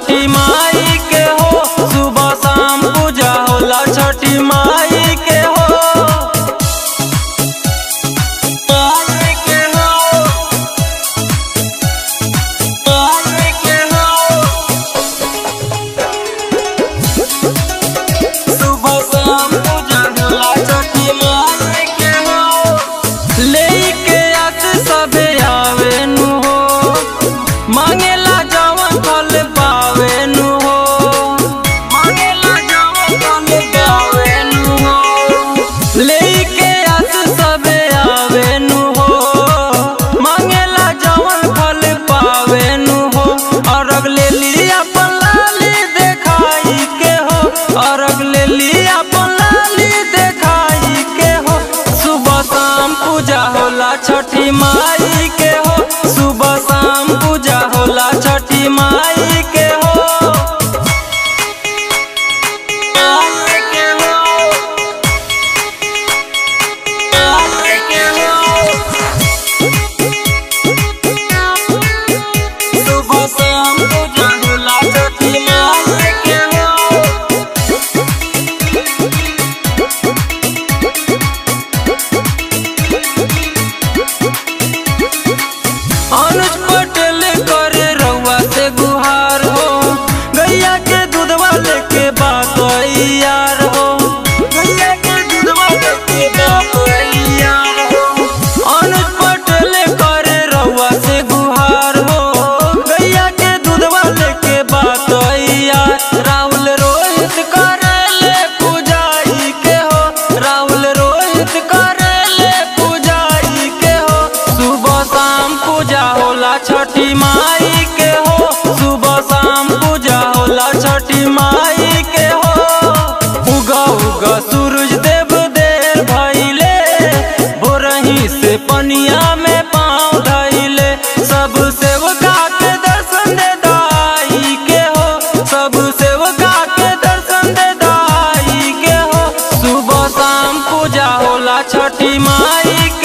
छठी माई के हो, सुबह शाम पूजा होला छठी माई के हो। मांगेला जवन फल पावे नु हो, मांगेला जवन फल पावे नु हो। लेके आस सबे आवे नु हो, मांगेला जवन फल पावे नु हो। अरग ले लिया पलाली देखाई के हो, अरग ले लिया पलाली देखाई के हो। सुबह शाम पूजा होला छठी माई के हो, सुबह शाम पूजा होला छठी माई के हो। सुबह शाम पूजा होला छठी माई के हो। अनुज पटेल करे रउआ से गुहार हो, गैया के दूधवा लेके बात यार हो, गैया के दूधवा लेके बात यार हो। अनुज पटेल करे रउआ से गुहार हो, गैया के दूधवा लेके बात यार। राहुल रोहित करे ले पूजाई के हो, राहुल रोहित करे ले पूजाई के हो। सुबह शाम पूजा होला छठी माई के हो, सुबह शाम पूजा होला छठी माई के हो। उगा उगा सूरज देव देर भइले, भोरही से पनिया में पाँव धइले। सब सेवका के दर्शन दे दाई के हो, सब सेवका के दर्शन दे दाई के हो। सुबह शाम पूजा होला छठी माई के